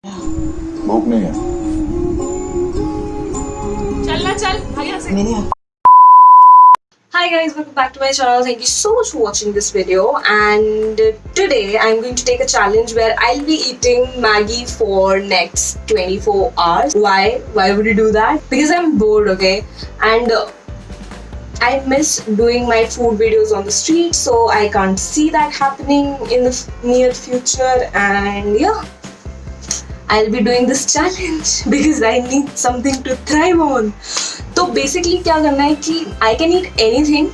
भूख नहीं है। चलना चल भाई यहाँ से। मैंने Hi guys, welcome back to my channel. Thank you so much for watching this video. And today I'm going to take a challenge where I'll be eating Maggie for next 24 hours. Why? Why would you do that? Because I'm bored, okay? And I miss doing my food videos on the street, so I can't see that happening in the near future. And yeah, I'll be doing this challenge because I need something to thrive on. तो basically क्या करना है कि I can eat anything,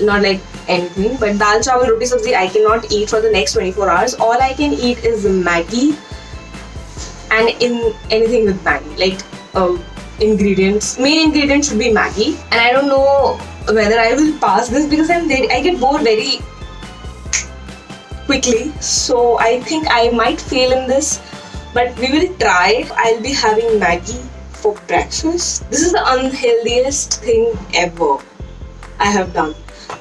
not like anything, but dal chawal roti sabzi I can not eat for the next 24 hours. All I can eat is Maggie and in anything with Maggie, like ingredients. Main ingredient should be Maggie, and I don't know whether I will pass this because I get bored very quickly. So I think I might fail in this, but we will try. I'll be having Maggie for breakfast. This is the unhealthiest thing ever I have done.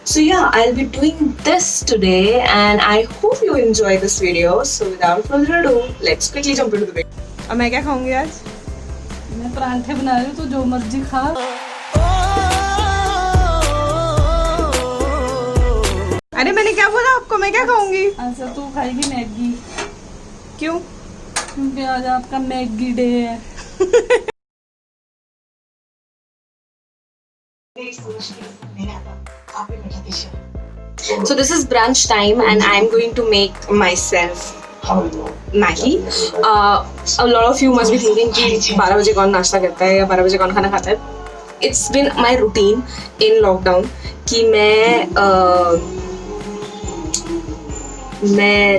So yeah, I'll be doing this today and I hope you enjoy this video. So without further ado, let's quickly jump into the video. अब मैं क्या खाऊंगी आज? मैं परांठे बना रही हूँ, तो जो मर्जी खा। अरे मैंने क्या बोला आपको? मैं क्या खाऊंगी? अच्छा, तू खाएगी मैगी। क्यों? क्योंकि आज आपका मैगी डे है। So this is brunch time and I'm going to make myself Maggie. A lot of you must be thinking कि 12 बजे कौन नाश्ता करता है या 12 बजे कौन खाना खाता है. It's been my routine in lockdown कि मैं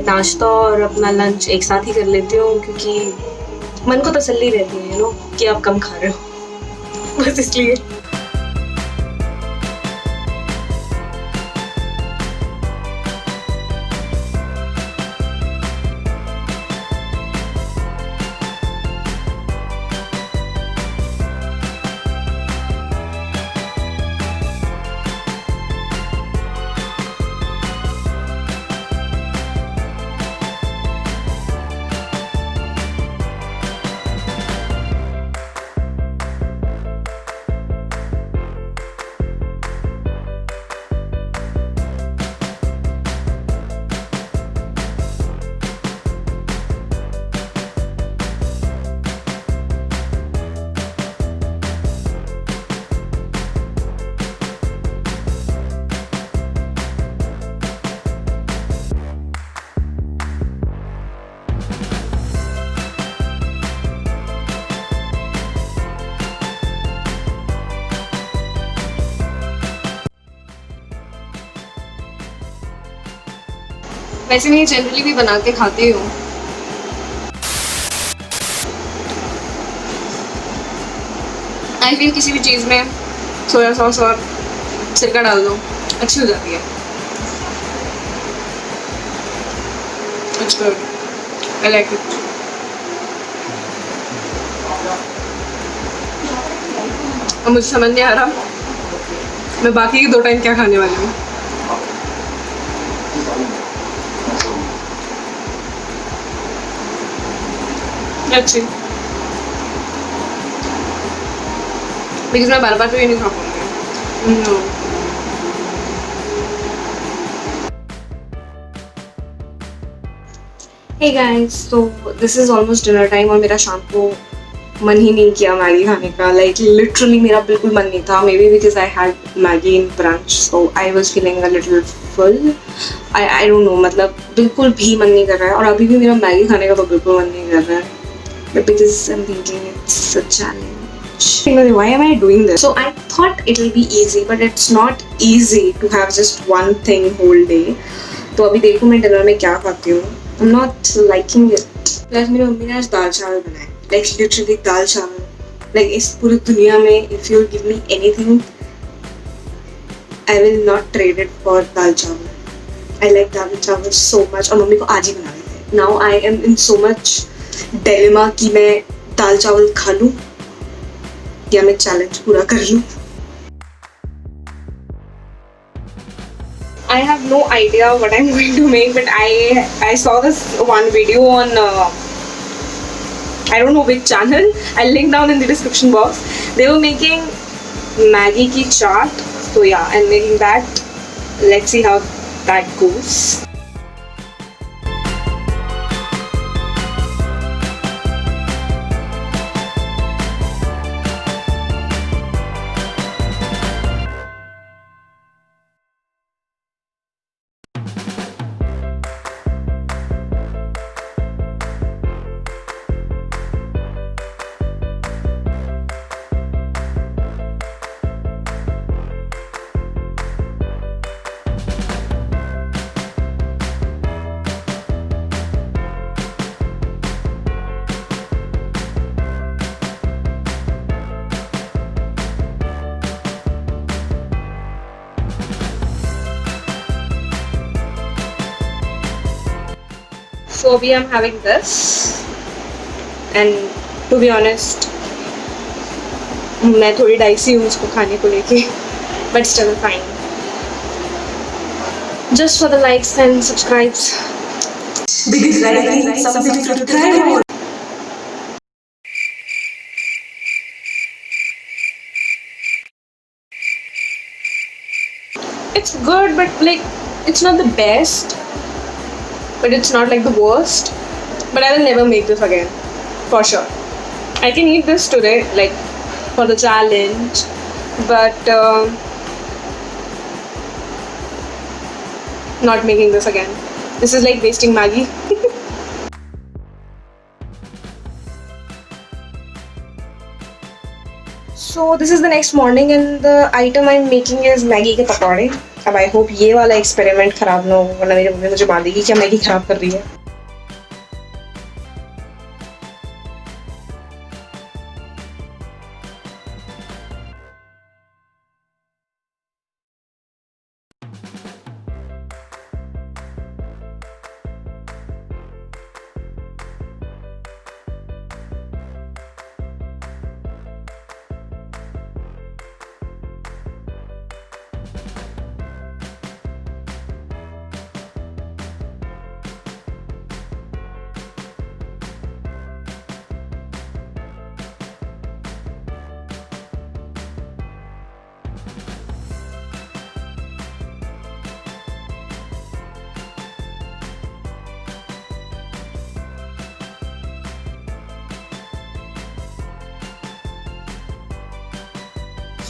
नाश्ता और अपना लंच एक साथ ही कर लेती हूँ, क्योंकि मन को तसल्ली रहती है, यू नो, कि आप कम खा रहे हो, बस इसलिए. वैसे मैं जनरली भी बना के खाती हूँ. आई फील किसी भी चीज़ में सोया सॉस और सिरका डाल दो, अच्छी हो जाती है. It's good. I like it. अब मुझे समझ नहीं आ रहा मैं बाकी के 2 टाइम क्या खाने वाली हूँ. अच्छी, बिकॉज मैं बार बार तो ये नहीं खा पाऊंगी. Hey guys, so this is almost dinner time और मेरा शाम को मन ही नहीं किया मैगी खाने का. Like literally मेरा बिल्कुल मन नहीं था. Maybe because I had Maggie in brunch, so I was feeling a little full. I don't know, मतलब बिल्कुल भी मन नहीं कर रहा है, और अभी भी मेरा मैगी खाने का तो बिल्कुल मन नहीं कर रहा है. But because I'm thinking it's a challenge. Why am I doing this? So I thought it will be easy, but it's not easy to have just one thing whole day. तो अभी देखो मैं डिनर में क्या खाती हूँ. I'm not liking it. Plus मेरी mummy ने आज दाल चावल बनाए. Like literally दाल चावल. Like इस पूरी दुनिया में if you give me anything, I will not trade it for दाल चावल. I like दाल चावल so much और मम्मी को आज ही बना रहे थे. Now I am in so much dilemma कि मैं दाल चावल खा लूँ या मैं चैलेंज पूरा कर लूँ. I have no idea what I'm going to make, but I saw this one video on I don't know which channel. I'll link down in the description box. They were making Maggie ki chaat. So yeah, I'm making that. Let's see how that goes. So we am having this, and to be honest, मैं थोड़ी dicey हूँ उसको खाने को लेके, but still fine. Just for the likes and subscribes. Because I need something to try. It's good, but like it's not the best. But it's not like the worst. But I will never make this again, for sure. I can eat this today, like for the challenge, but not making this again. This is like wasting Maggie. So this is the next morning, and the item I'm making is Maggie के पकौड़े. अब I hope ये वाला experiment खराब ना हो, वरना मेरी मम्मी मुझे मार देगी क्या मैगी खराब कर रही है.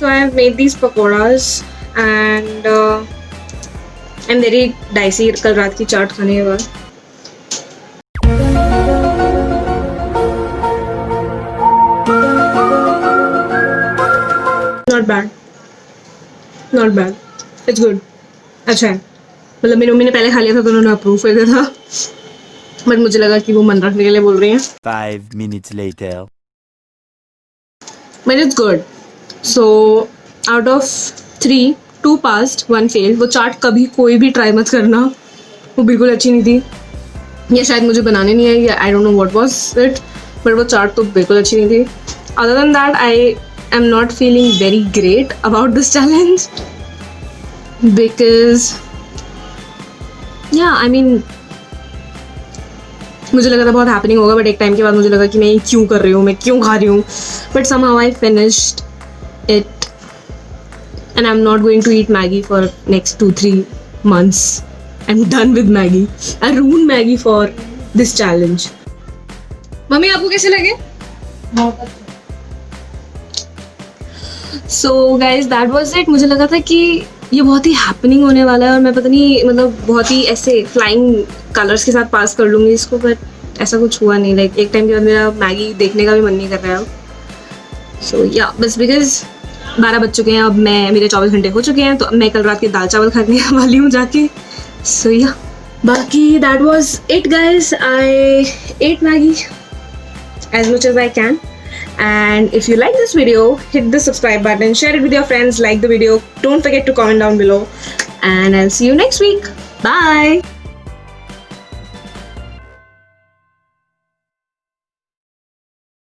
So I have made these pakoras and I'm very dicey कल रात की चाट खाने के बाद. Not bad. Not bad. It's good. अच्छा है. मतलब मेरी मम्मी ने पहले खा लिया था तो उन्होंने अप्रूव कर दिया था. बट मुझे लगा कि वो मन रखने के लिए बोल रही हैं. 5 minutes later. But it's good. So out of 3, 2 passed, 1 failed. वो चाट कभी कोई भी ट्राई मत करना, वो बिल्कुल अच्छी नहीं थी. या शायद मुझे बनाने नहीं आई, या I don't know what was it, but वो चाट तो बिल्कुल अच्छी नहीं थी. Other than that I am not feeling very great about this challenge because या आई मीन मुझे लगा था बहुत हैपनिंग होगा, बट एक टाइम के बाद मुझे लगा कि मैं ये क्यों कर रही हूँ, मैं क्यों खा रही हूँ. But somehow I finished it and I'm not going to eat Maggie for next 2-3 months. I'm done with Maggie. I ruined Maggie for this challenge. Mummy आपको कैसे लगे? बहुत अच्छा. So guys, that was it. मुझे लगा था कि ये बहुत ही हैपनिंग होने वाला है और मैं पता नहीं मतलब बहुत ही ऐसे फ्लाइंग कलर्स के साथ पास कर लूँगी इसको, बट ऐसा कुछ हुआ नहीं. लाइक एक टाइम के बाद मेरा मैगी देखने का भी मन नहीं कर रहा है. सो या बस बिकॉज 12 बज चुके हैं, अब मेरे 24 घंटे हो चुके हैं, तो मैं कल रात के दाल चावल खाने वाली हूँ जाके. सो या बाकी that was it guys. I ate Maggi as much as I can, and if you like this video, hit the subscribe button, share it with your friends, like the video, don't forget to comment down below, and I'll see you next week. Bye.